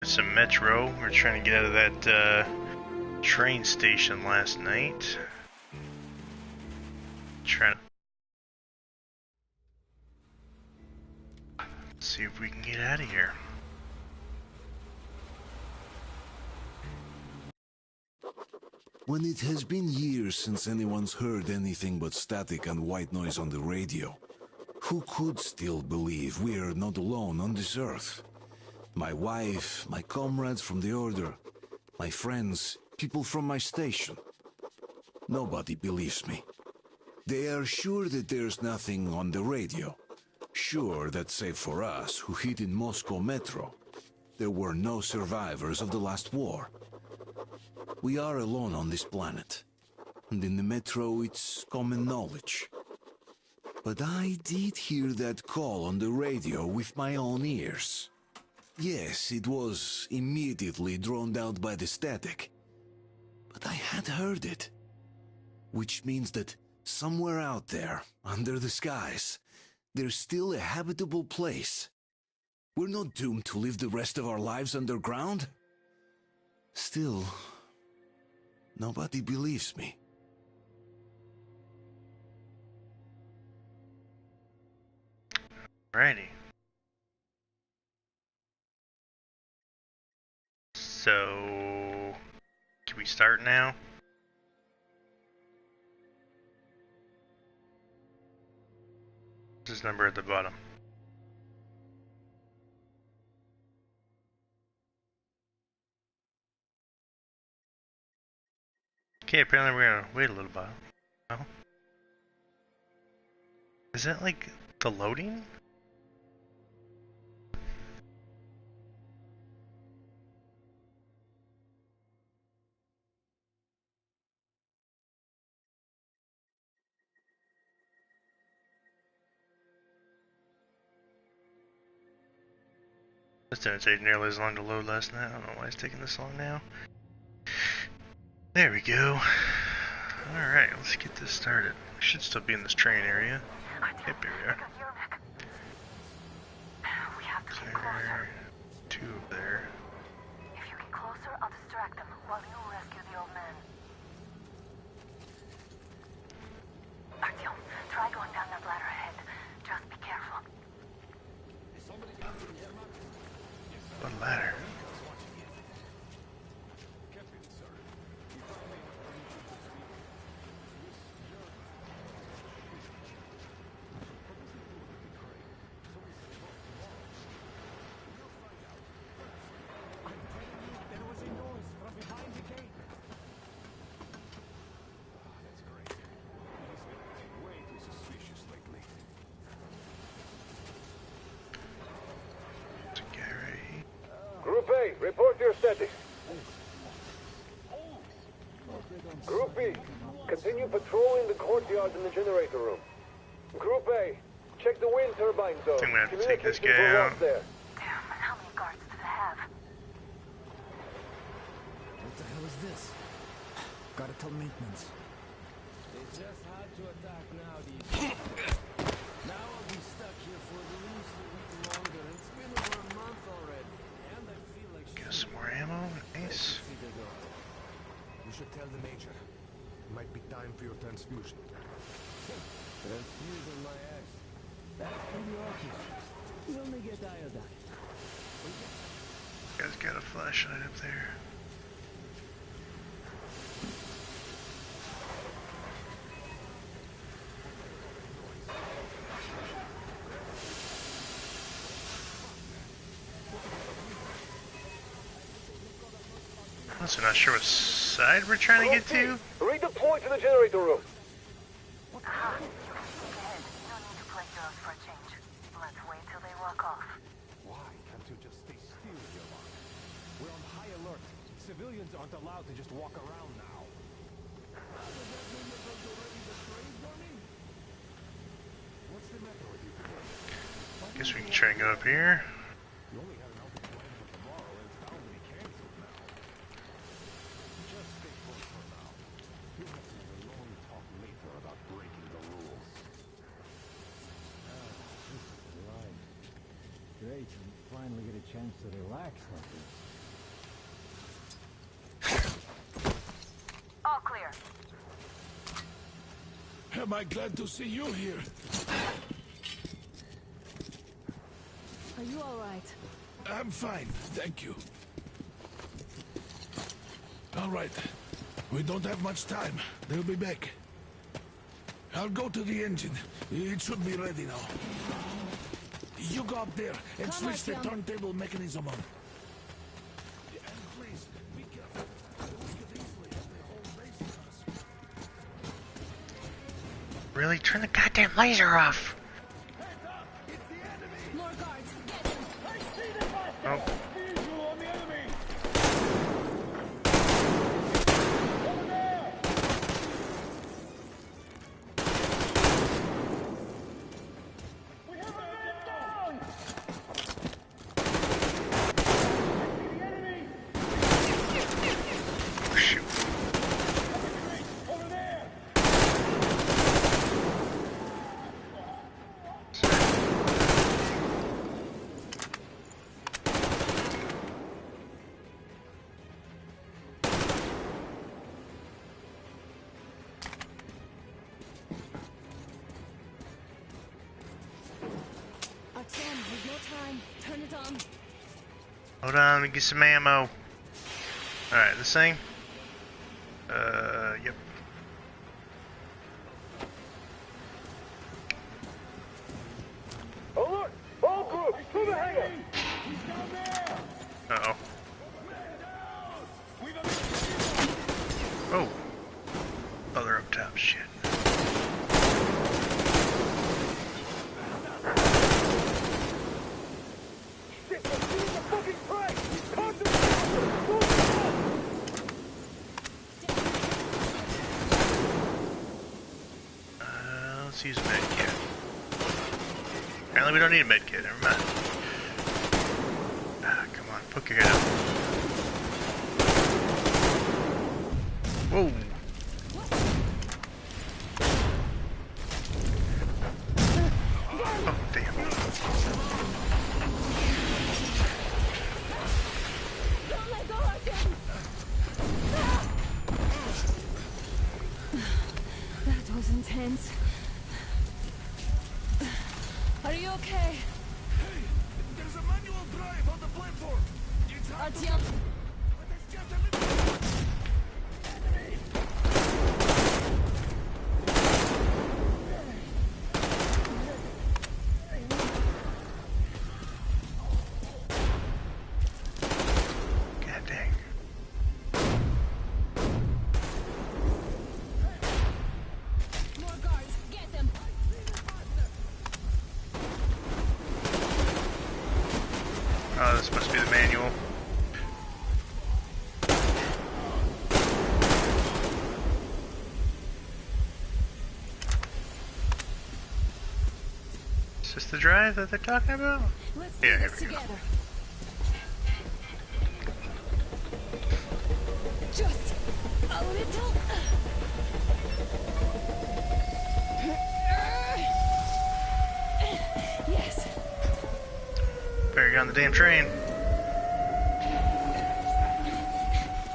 some Metro. We're trying to get out of that train station last night. Trying to see if we can get out of here. When it has been years since anyone's heard anything but static and white noise on the radio, who could still believe we are not alone on this earth? My wife, my comrades from the Order, my friends, people from my station. Nobody believes me. They are sure that there's nothing on the radio. Sure that save for us who hid in Moscow Metro, there were no survivors of the last war. We are alone on this planet, and in the Metro it's common knowledge. But I did hear that call on the radio with my own ears. Yes, it was immediately drowned out by the static, but I had heard it. Which means that somewhere out there, under the skies, there's still a habitable place. We're not doomed to live the rest of our lives underground. Still, nobody believes me. Alrighty. So, can we start now? What's his number at the bottom? Okay, apparently we're gonna wait a little bit. Oh. Is that like the loading? This didn't take nearly as long to load last night. I don't know why it's taking this long now. There we go. Alright, let's get this started. We should still be in this train area. Yep, here we are. There, two over there. If you get closer, I'll distract them while you rescue the old man. Artyom, try going down that ladder ahead. Just be careful. What ladder? Group A, report your status. Group B, continue patrolling the courtyard in the generator room. Group A, check the wind turbine zone. I think we have to take this guy Communications were out. lost there. Damn, how many guards do they have? What the hell is this? Gotta tell maintenance. They just had to attack now, these. Now I'll be stuck here for at least a week longer. It's been over a month already, and I feel like Get some more ammo. Nice. You should tell the major. It might be time for your transfusion. Transfusion my ass. That's pretty awesome. You only get iodine. You guys got a flashlight up there. Also not sure what side we're trying to get to. Redeploy to the generator room. Aha, you can sneak ahead. No need to play girls for a change. Let's wait till they walk off. Why can't you just stay still, Yolanda? We're on high alert. Civilians aren't allowed to just walk around now. What's the matter with you today? Guess we can try and go up here. You only had an outing planned for tomorrow, and it's bound to be canceled now. Just stay put for now. We'll have some long talk later about breaking the rules. Right. Great, and finally get a chance to relax like this. am I glad to see you here. Are you all right? I'm fine, thank you. All right. We don't have much time. They'll be back. I'll go to the engine. It should be ready now. You go up there and Come, switch the Artyom. turntable mechanism on. And please, be careful. We could easily have the whole base on us. Really? Turn the goddamn laser off! More guards. Get them. Oh. Shoot. Artyom, we've no time. Turn it on. Hold on, let me get some ammo. Alright, this thing? Yep. Alert! All groups, to the hangar! Uh-oh. Oh. Oh, they're up top. Shit. Shit, we're seeing the fucking prey! Concentrate! Move it Let's use a med kit. Apparently we don't need a med kit. Never mind. Ah, come on. Poke your head up. Whoa. Oh, damn. Don't let go, Artyom. That was intense. Are you okay? Hey, there's a manual drive on the platform. It's hard to... Artyom. But there's just a little... God dang. More guards. Get them. Oh, this must be the manual. Is this the drive that they're talking about? Let's Yeah, do here this we go. together. Just a little. Yes. Better get on the damn train.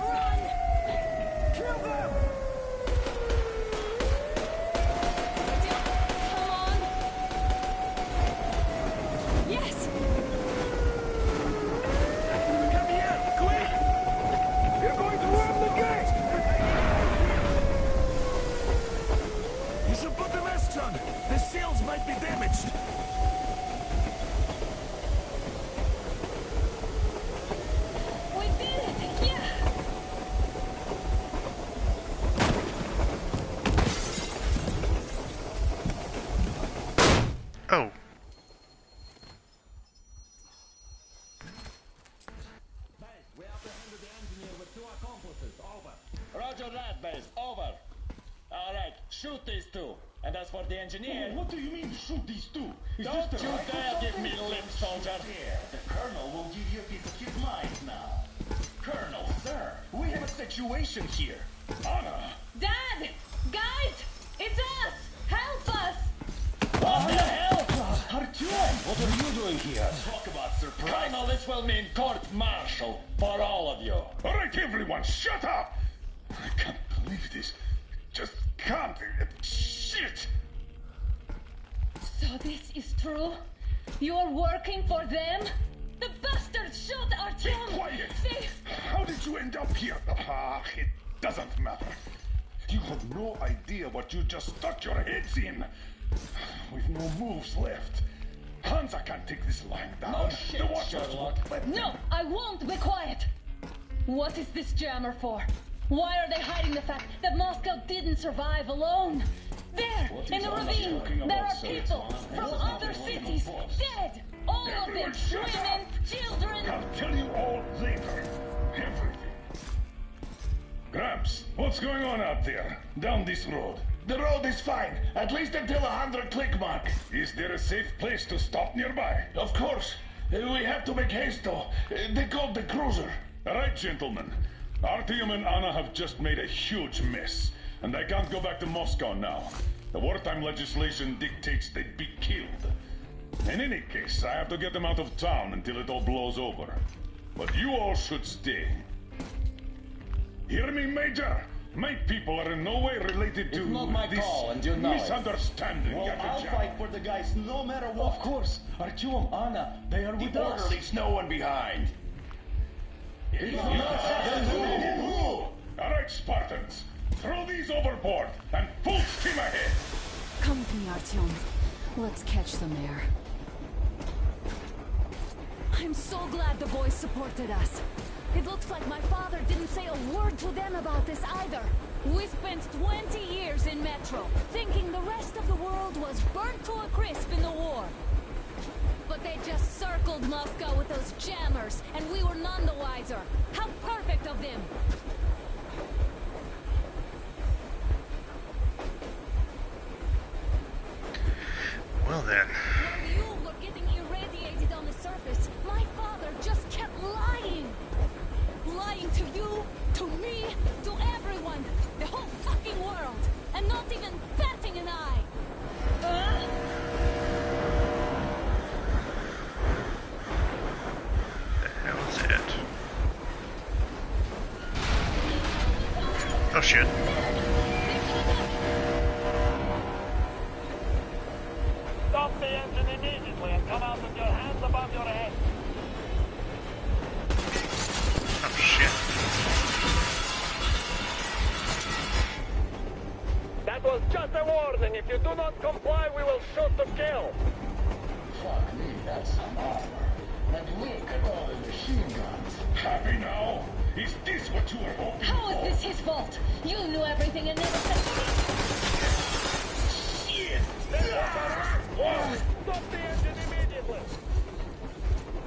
Run. Kill them! Come on. Yes. Come here, quick! You're going to ram the gate! You should put the masks on. The seals might be damaged. We did it. Yeah. Oh. We apprehended the engineer with 2 accomplices. Over. Roger that, base. Over. All right, shoot these 2. And as for the engineer... What do you mean, shoot these two? Is Don't this the you right dare give me lip, soldier. Yeah, the Colonel will give you a piece of his mind now. Colonel, sir, we have a situation here. Anna! Dad! Guys! It's us! Help us! What the hell? Artyom, what are you doing here? Talk about surprise. Colonel, this will mean court-martial for all of you. All right, everyone, shut up! I can't believe this. just can't. Shit! So this is true? You're working for them? The bastards shot Be Artyom! quiet! They... How did you end up here? It doesn't matter. You have no idea what you just stuck your heads in. We've no moves left. Hansa can't take this lying down. No shit, The Watchers Sherlock. won't let No, I won't be quiet! What is this jammer for? Why are they hiding the fact that Moscow didn't survive alone? There, What in is the Anna ravine, talking there about, are sir? people It's from not other the one cities, on the bus. dead! All of them, Everyone shut up. women, children! I'll tell you all later. Everything. Gramps, what's going on out there? Down this road? The road is fine, at least until 100 click mark. Is there a safe place to stop nearby? Of course. We have to make haste though. They called the cruiser. All right, gentlemen. Artyom and Anna have just made a huge mess, and I can't go back to Moscow now. The wartime legislation dictates they'd be killed. In any case, I have to get them out of town until it all blows over. But you all should stay. Hear me, Major? My people are in no way related to It's not my this call, and you know it. misunderstanding. Well, I'll Yakubov. fight for the guys no matter what. Of course. Artyom, Anna, they are with us. Leaves no one behind. All right, Spartans. Throw these overboard and full steam ahead. Come with me, Artyom. Let's catch them there. I'm so glad the boys supported us. It looks like my father didn't say a word to them about this either. We spent 20 years in Metro, thinking the rest of the world was burnt to a crisp in the war. But they just circled Moscow with those jammers, and we were none the wiser. How perfect of them! Well then. While you were getting irradiated on the surface, my father just kept lying. Lying to you, to me, to everyone, the whole fucking world, and not even batting an eye. The hell is it? Oh shit. Stop the engine immediately and come out with your hands above your head. Oh shit. That was just a warning. If you do not comply, we will shoot to kill. Fuck me, that's some armor. And look at all the machine guns. Happy now? Is this what you were hoping How for? is this his fault? You knew everything and never said... Shit! Stop the engine immediately.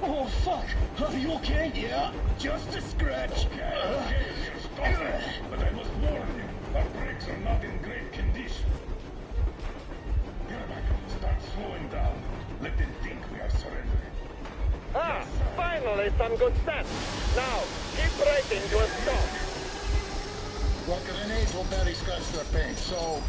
Oh, fuck. Are you okay? Yeah, just a scratch. Okay, we're stopping. But I must warn you, our brakes are not in great condition. Get back, start slowing down. Let them think we are surrendering. Ah, finally some good sense. Now, keep braking to a stop. Well, grenades will barely scratch their paint, so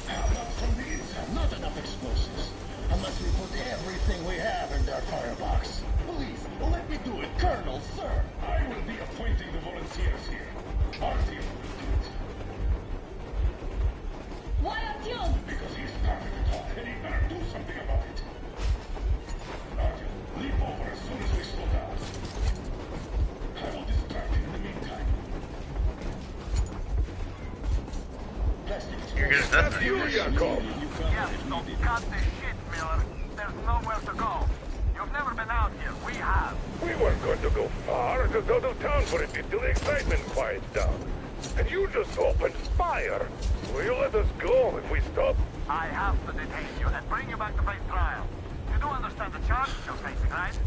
Not from the inside. not enough explosives. Unless we put everything we have in their firebox. Please, let me do it, Colonel, sir. I will be appointing the volunteers here. Artyom will do it. Why Artyom? Because he started it all, and he better do something about it. Artyom, leap over as soon as we slow down. I will distract him in the meantime. You're good at that thing. Yes, so cut the shit, Miller. There's nowhere to go. You've never been out here. We have. We weren't going to go far, just out of town for a bit till the excitement quiets down. And you just opened fire. Will you let us go if we stop? I have to detain you and bring you back to face trial. You do understand the charges you're facing, right?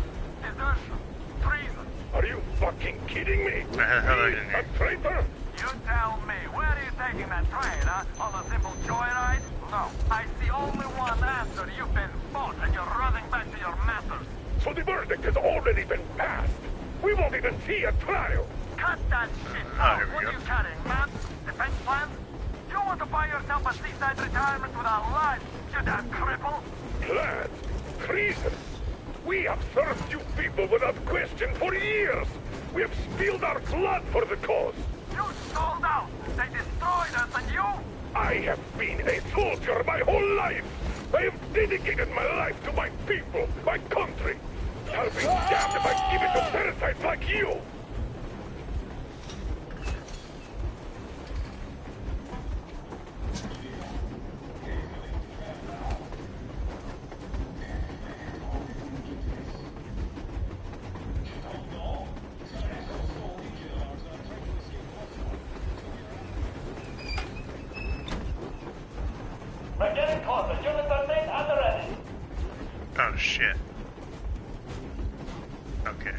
Desertion. Treason. Are you fucking kidding me? How did I get in A here? traitor? You tell me, where are you taking that train, huh? On a simple joyride? No. I see only one answer. You've been fought and you're running back to your masters. So the verdict has already been passed. We won't even see a trial. Cut that shit Oh, out. here we What go. are you carrying, maps? Defense plans? You want to buy yourself a seaside retirement without life, you damn cripple? Plans? Treason? We have served you people without question for years. We have spilled our blood for the cause. You sold out. They destroyed us and you? I have been a soldier my whole life. I have dedicated my life to my people, my country. I'll be damned if I give it to parasites like you. We're getting closer. Units are made at the ready. Oh shit. Okay.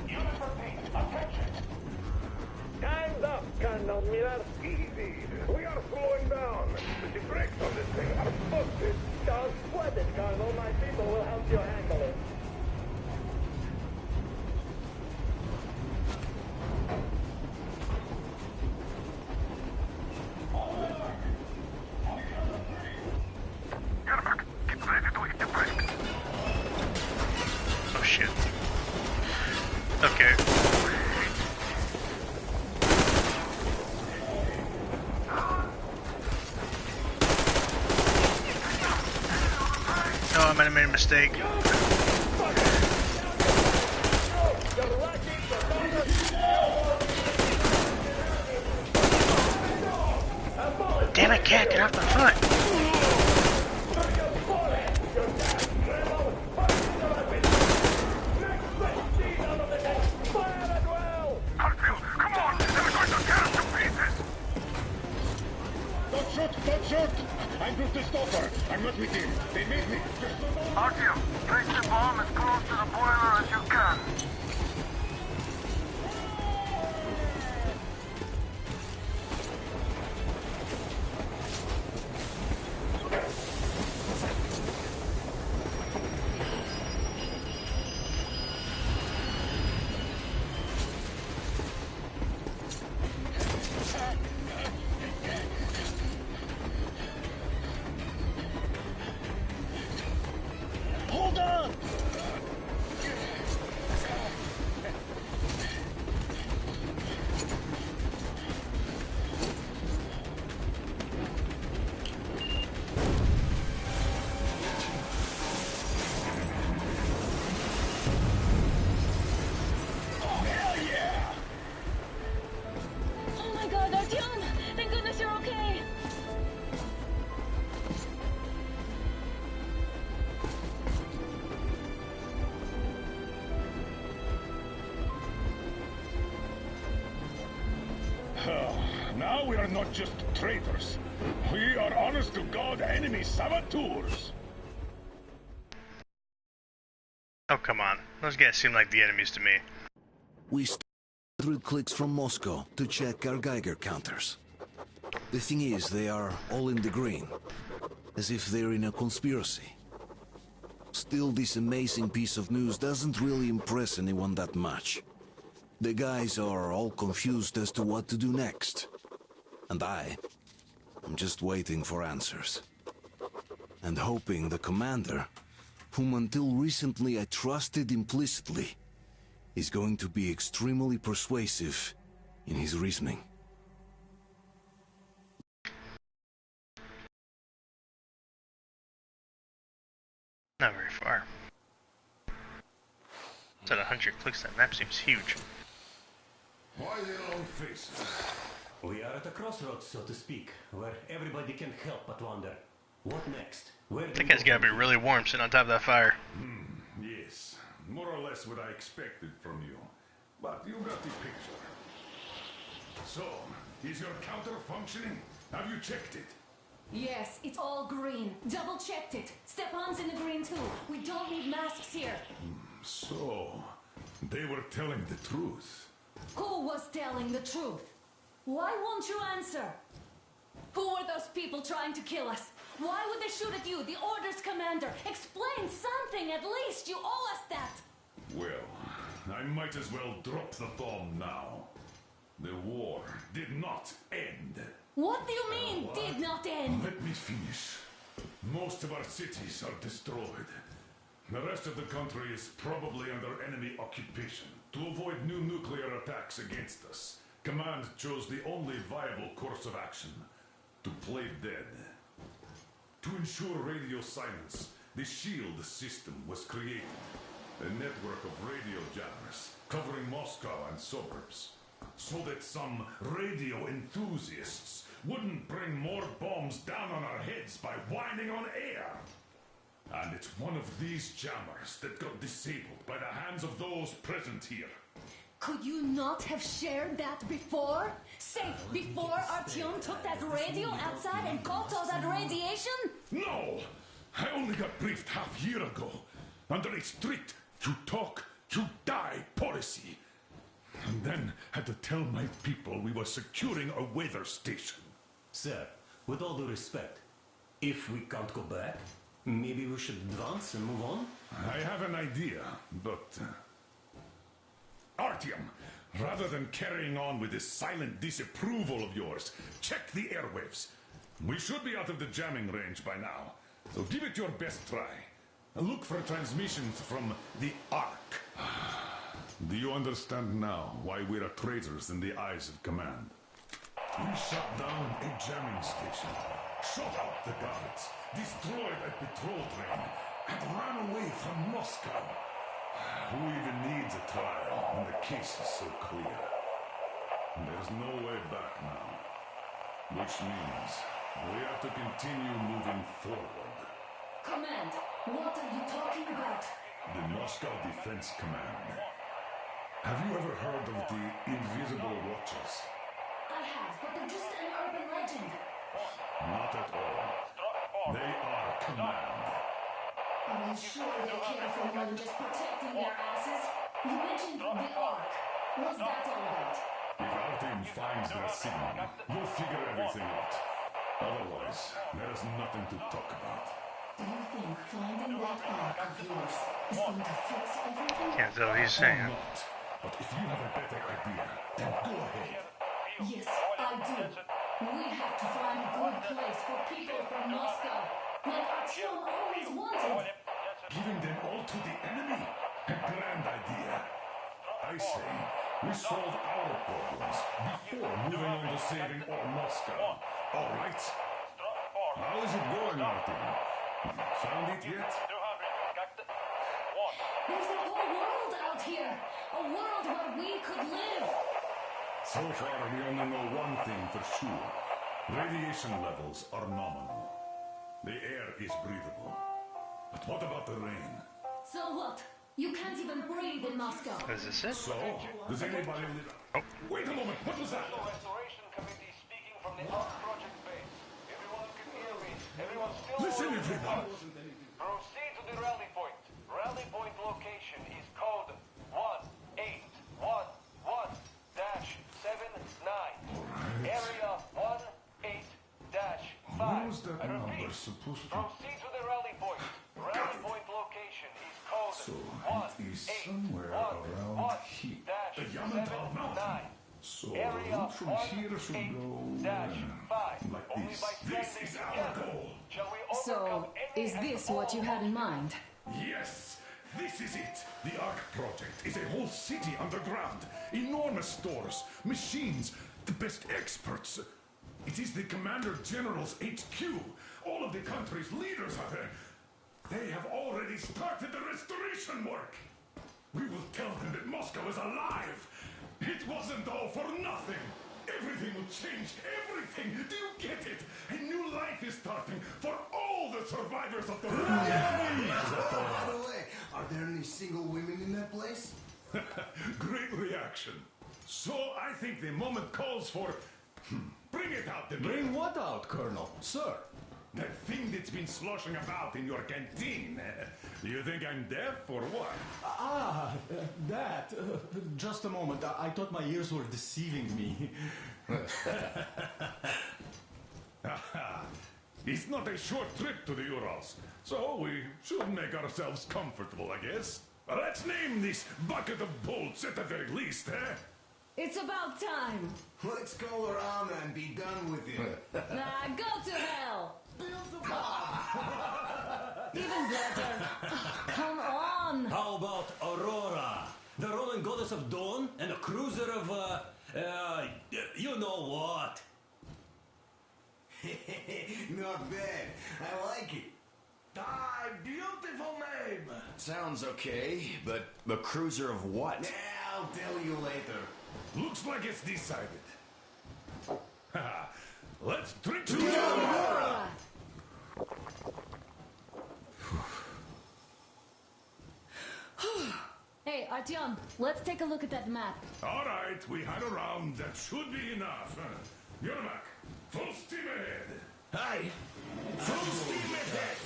Unit repeat. Attention. Time's up, Colonel Miller. Easy. We are slowing down. The brakes on this thing are busted. Don't sweat it, Colonel. My people will help you handle it. Oh shit. Okay. Oh, I might have made a mistake. Damn it, cat, get off my foot! Come on! They're going to tear us to pieces! Don't shoot! Don't shoot! I'm Bruce the Stalker. I'm not with him. They made me. Artyom, place the bomb as close to the boiler as you can. Hold on! Oh my god, Artyom! Thank goodness you're okay! Now we are not just traitors. We are honest to God enemy saboteurs. Oh, come on. Those guys seem like the enemies to me. We started clicks from Moscow to check our Geiger counters. The thing is, they are all in the green, as if they're in a conspiracy. Still, this amazing piece of news doesn't really impress anyone that much. The guys are all confused as to what to do next. And I'm just waiting for answers. And hoping the commander, whom until recently I trusted implicitly, is going to be extremely persuasive in his reasoning. Not very far. It's at 100 clicks, that map seems huge. Why the long faces? We are at a crossroads, so to speak, where everybody can help but wonder. What next? Where do That we guy's go gotta be from really warm sitting on top of that fire. Yes, more or less what I expected from you. But you got the picture. So, is your counter functioning? Have you checked it? Yes, it's all green. Double checked it. Stepan's in the green too. We don't need masks here. So, they were telling the truth. Who was telling the truth? Why won't you answer? Who were those people trying to kill us? Why would they shoot at you, the Order's commander? Explain something, at least. You owe us that. Well, I might as well drop the bomb now. The war did not end. What do you mean, did not end? Let me finish. Most of our cities are destroyed. The rest of the country is probably under enemy occupation to avoid new nuclear attacks against us. Command chose the only viable course of action. To play dead. To ensure radio silence, the SHIELD system was created. A network of radio jammers covering Moscow and suburbs. So that some radio enthusiasts wouldn't bring more bombs down on our heads by whining on air. And it's one of these jammers that got disabled by the hands of those present here. Could you not have shared that before? Say, before Artyom took that radio outside and caught all that radiation? No! I only got briefed half year ago. Under a strict, you talk, you die policy. And then had to tell my people we were securing a weather station. Sir, with all due respect, if we can't go back, maybe we should advance and move on? I have an idea, but... Artyom, rather than carrying on with this silent disapproval of yours, check the airwaves. We should be out of the jamming range by now, so give it your best try. Look for transmissions from the Ark. Do you understand now why we're traitors in the eyes of command? We shut down a jamming station, shot out the guards, destroyed a patrol train, and ran away from Moscow. Who even needs a trial when the case is so clear? There's no way back now. Which means we have to continue moving forward. Command, what are you talking about? The Moscow Defense Command. Have you ever heard of the Invisible Watchers? I have, but they're just an urban legend. Not at all. They are command. Are you sure they care for more than just protecting their asses? You mentioned the Ark. What's that all about? If our team finds their signal, we'll figure everything out. Otherwise, there's nothing to talk about. Do you think finding that Ark of yours is going to fix everything? Can't tell what he's saying. Not. But if you have a better idea, then go ahead. Yes, I do. We have to find a good place for people from Moscow, like Artyom always wanted. Giving them all to the enemy? A grand idea. I say, we solve our problems before moving on to saving all Moscow. All right? How is it going, Martin? Found it yet? There's a whole world out here. A world where we could live. So far, we only know one thing for sure. Radiation levels are nominal. The air is breathable. But what about the rain? So what? You can't even breathe in Moscow. Is this it? So, does anybody live... Oh, wait a moment, what was that? Restoration Committee speaking from the Ark Project base. Everyone can hear me. Everyone still... Listen, everyone! Proceed to the rally point. Rally point location is code 1811-79. Area 18-5. Where was that I number repeat, supposed to... proceed to the rally point. Rally point location is code So, it is somewhere around here. The Yamantau Mountain. So, the route from here should go... like this. This is our goal. So, is this what you had in mind? Yes, this is it. The Ark Project is a whole city underground. Enormous stores, machines, the best experts. It is the Commander General's HQ. All of the country's leaders are there. They have already started the restoration work. We will tell them that Moscow is alive. It wasn't all for nothing. Everything will change. Everything. Do you get it? A new life is starting for all the survivors of the By the way, are there any single women in that place? Great reaction. So I think the moment calls for... Bring it out, Dmitri. Bring what out, Colonel? Sir? That thing that's been sloshing about in your canteen. You think I'm deaf or what? That. Just a moment. I thought my ears were deceiving me. It's not a short trip to the Urals, so we should make ourselves comfortable, I guess. Let's name this bucket of bolts at the very least, eh? It's about time. Let's call her Anna and be done with it. Go to hell. Even better. Come on. How about Aurora, the Roman goddess of dawn and a cruiser of You know what? Not bad. I like it. Ah, beautiful name. Sounds okay, but the cruiser of what? Yeah, I'll tell you later. Looks like it's decided. Let's drink to Aurora! Hey, Artyom, let's take a look at that map. All right, we had a round. That should be enough. Yermak, full steam ahead. Aye. Full steam ahead.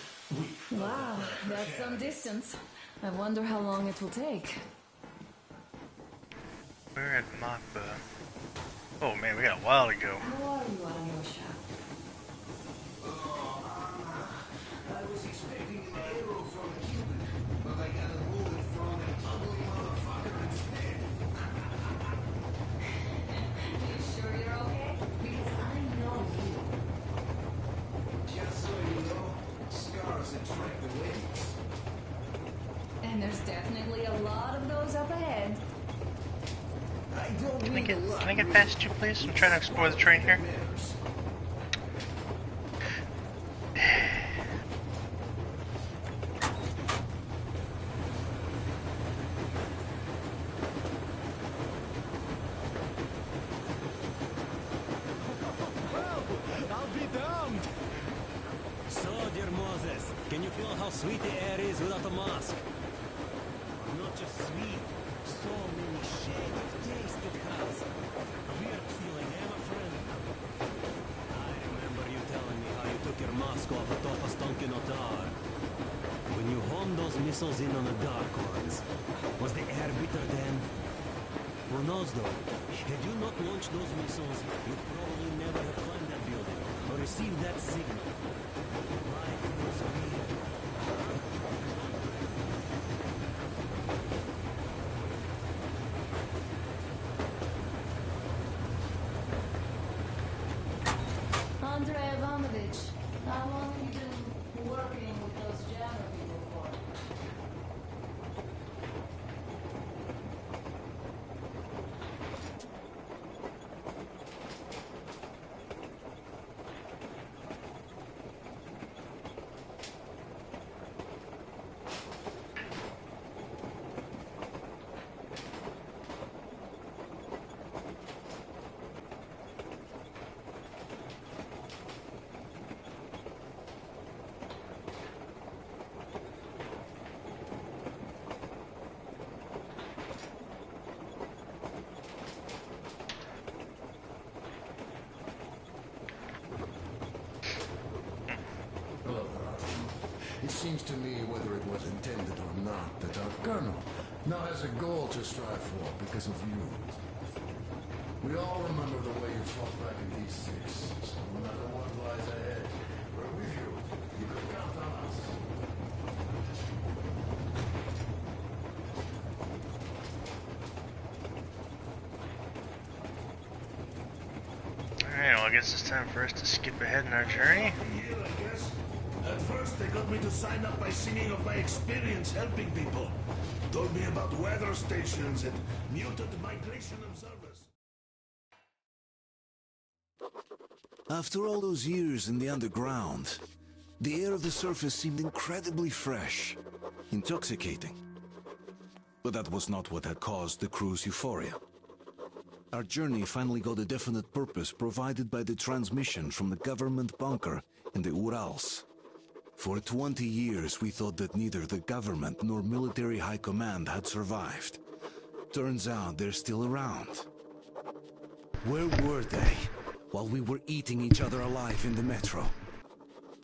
Wow, that's some distance. I wonder how long it will take. We're at Makba. Oh man, we got a while to go. How are you, Alyosha? I was expecting an arrow from a Cuban, but I got a bullet from an ugly motherfucker instead. You sure you're okay? Because I know you. Just so you know, scars attract the ladies. And there's definitely a lot of those up ahead. I don't Can need a lot. I get past you, please? I'm trying to explore the train here. I'll be damned! So, dear Moses, can you feel how sweet the air is without a mask? Not just sweet, so many shades of taste it has. A weird feeling, eh, my friend? I remember you telling me how you took your mask off atop a stunking Otar. When you homed those missiles in on the dark ones, was the air bitter then? Who knows though? Had you not launched those missiles, you'd probably never have climbed that building or received that signal. Life was weird. Andrei Ivanovich, how long have you been working with those jammer people for? Hello, Artyom. It seems to me, whether it was intended or not, that our colonel now has a goal to strive for because of you. We all remember the way you fought back in D6, so no matter what lies ahead, we're with you. You can count on us. Alright, well I guess it's time for us to skip ahead in our journey. Here, I guess. At first, they got me to sign up by singing of my experience helping people. Told me about weather stations and muted migration observers. After all those years in the underground, the air of the surface seemed incredibly fresh, intoxicating. But that was not what had caused the crew's euphoria. Our journey finally got a definite purpose provided by the transmission from the government bunker in the Urals. For 20 years we thought that neither the government nor military high command had survived. Turns out they're still around. Where were they while we were eating each other alive in the metro?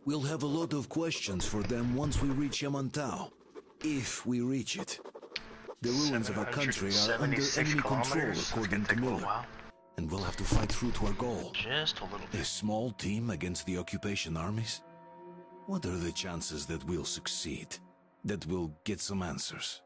We'll have a lot of questions for them once we reach Yamantau, if we reach it. The ruins of our country are under 776 enemy control, kilometers. according It's to gonna take a Miller. little while. And we'll have to fight through to our goal. Just a little bit. A small team against the occupation armies? What are the chances that we'll succeed? That we'll get some answers?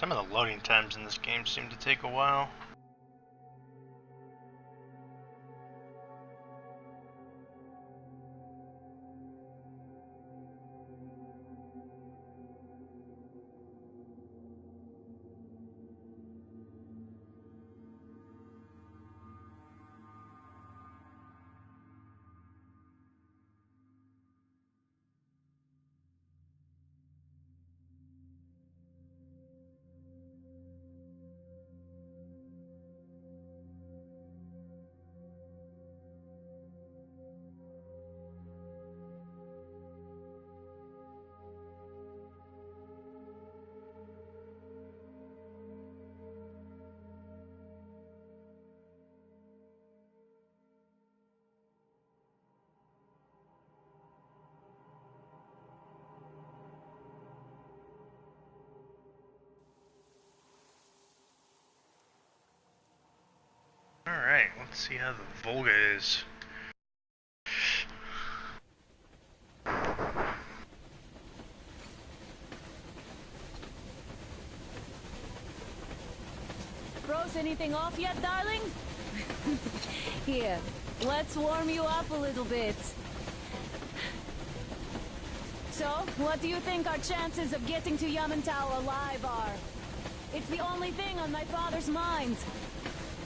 Some of the loading times in this game seem to take a while. Alright, let's see how the Volga is. Froze anything off yet, darling? Here, let's warm you up a little bit. So, what do you think our chances of getting to Yamantau alive are? It's the only thing on my father's mind.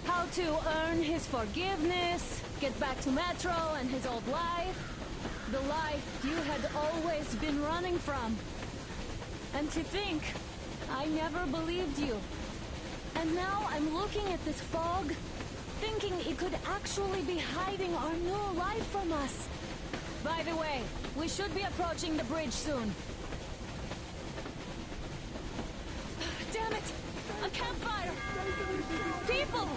How to earn his forgiveness, get back to Metro and his old life. The life you had always been running from. And to think, I never believed you. And now I'm looking at this fog, thinking it could actually be hiding our new life from us. By the way, we should be approaching the bridge soon. Damn it! A campfire! People!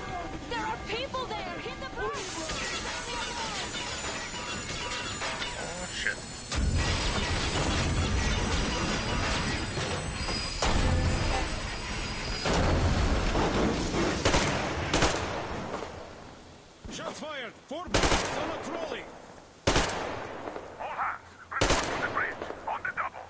There are people there! Hit the bridge! Oh shit. Shots fired! 4 bullets on a trolley! All hands, report to the bridge, on the double.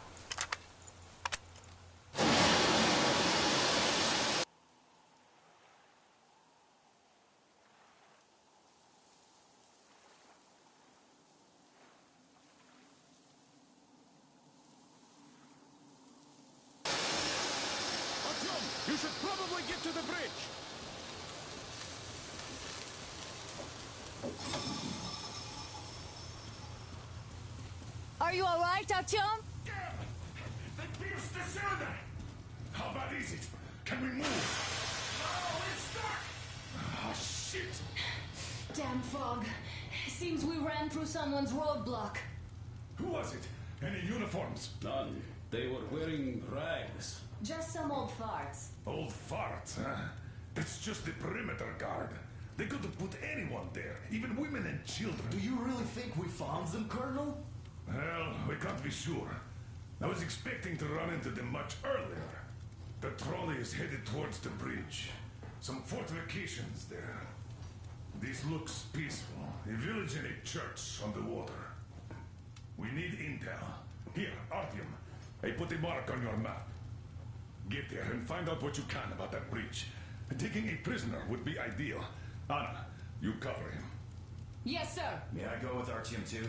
Artyom, you should probably get to the bridge! Are you alright, Artyom? They pierced the cylinder! How bad is it? Can we move? No, it's stuck! Oh, shit! Damn fog. Seems we ran through someone's roadblock. Who was it? Any uniforms? None. They were wearing rags. Just some old farts. Old farts, huh? That's just the perimeter guard. They could have put anyone there, even women and children. Do you really think we found them, Colonel? Well, we can't be sure. I was expecting to run into them much earlier. The trolley is headed towards the bridge. Some fortifications there. This looks peaceful. A village and a church on the water. We need intel. Here, Artyom. I put a mark on your map. Get there and find out what you can about that bridge. Taking a prisoner would be ideal. Anna, you cover him. Yes, sir. May I go with Artyom too?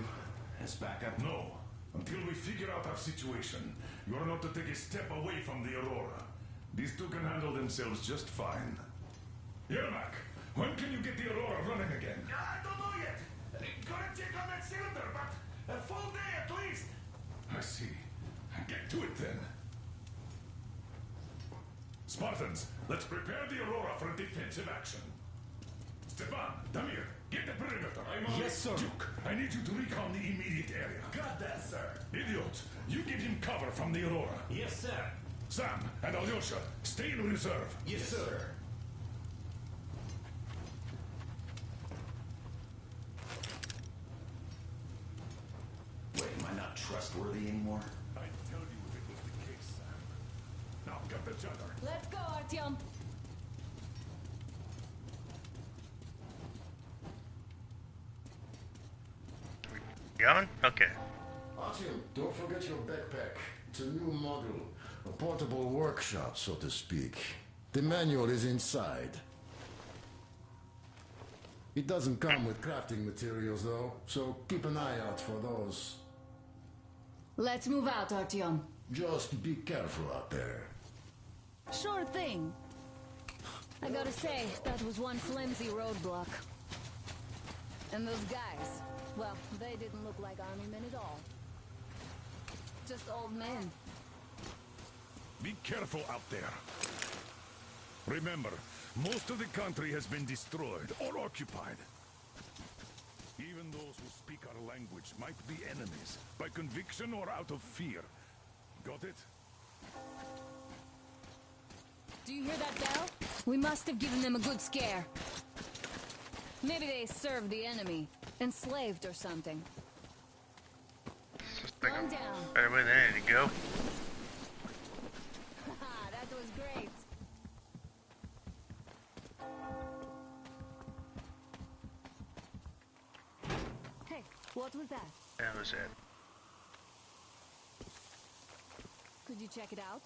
As backup? No. Until we figure out our situation, you are not to take a step away from the Aurora. These two can handle themselves just fine. Yermak, when can you get the Aurora running again? I don't know yet. Gotta check on that cylinder, but a full day at least. I see. Get to it then. Spartans, let's prepare the Aurora for a defensive action. Stepan, Damir, get the perimeter. Yes, sir. Duke, I need you to recon the immediate area. Got that, sir. Idiot, you give him cover from the Aurora. Yes, sir. Sam and Alyosha, stay in reserve. Yes, sir. Wait, am I not trustworthy anymore? I tell you if it was the case, Sam. Now get the jugger. Let's go, Artyom. Going? Okay. Artyom, don't forget your backpack. It's a new model. A portable workshop, so to speak. The manual is inside. It doesn't come with crafting materials, though, so keep an eye out for those. Let's move out, Artyom. Just be careful out there. Sure thing. I gotta say, that was one flimsy roadblock. And those guys, well, they didn't look like army men at all. Just old men. Be careful out there. Remember, most of the country has been destroyed or occupied. Even those who speak our language might be enemies, by conviction or out of fear. Got it? Do you hear that bell? We must have given them a good scare. Maybe they served the enemy, enslaved or something. It's just like Calm a down. better way than any to go. Haha, that was great. Hey, what was that? That was it. Could you check it out?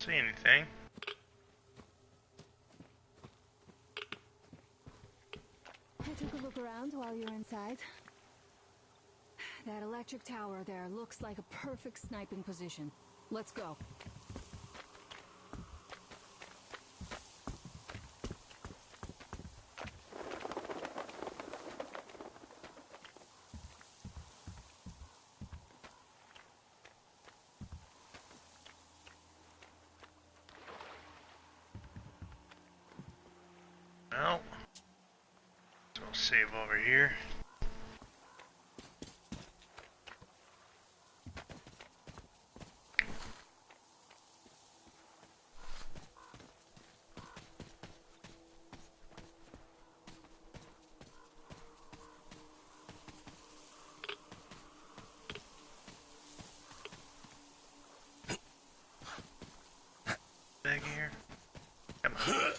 See anything? I took a look around while you were inside. That electric tower there looks like a perfect sniping position. Let's go. Well, so we'll save over here. Back here. Come on.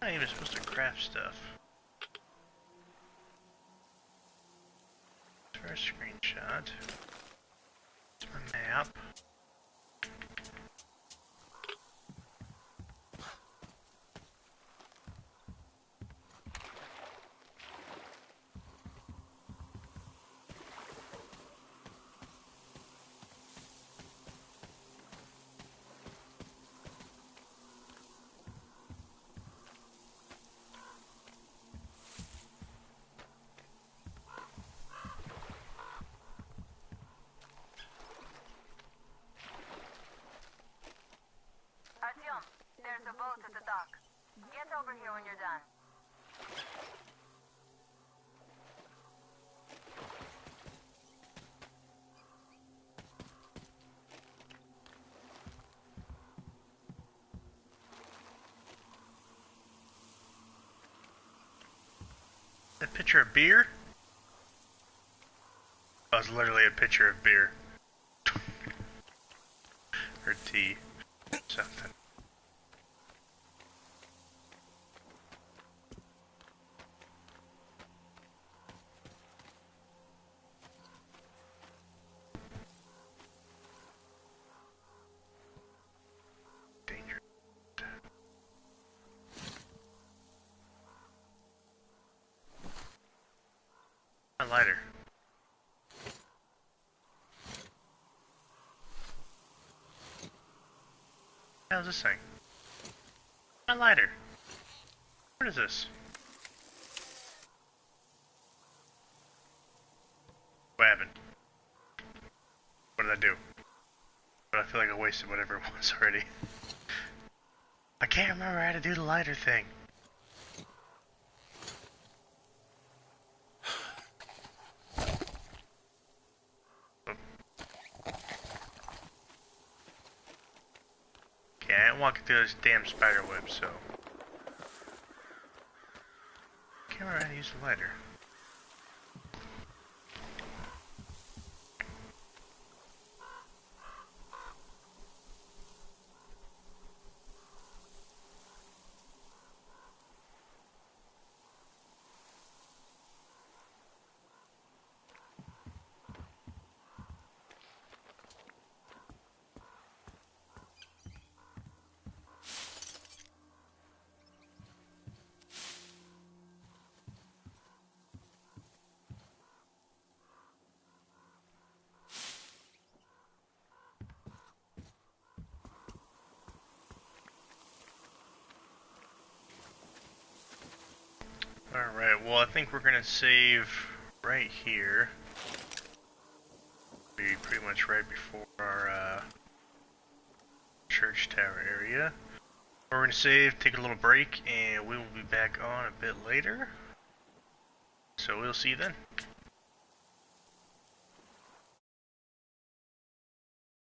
I'm not even supposed to craft stuff. First screenshot. It's my map. Artyom, there's a boat at the dock. Get over here when you're done. That picture of beer? Oh, it's literally a picture of beer. Or tea. Something. Danger. lighter? What the hell is this thing? My lighter. What is this? What happened? What did I do? But I feel like I wasted whatever it was already. I can't remember how to do the lighter thing. Okay, I ain't walking through this damn spider web, so... I can't remember how to use the lighter. Alright, well I think we're gonna save right here. Be pretty much right before our church tower area. We're gonna save, take a little break, and we will be back on a bit later. So we'll see you then.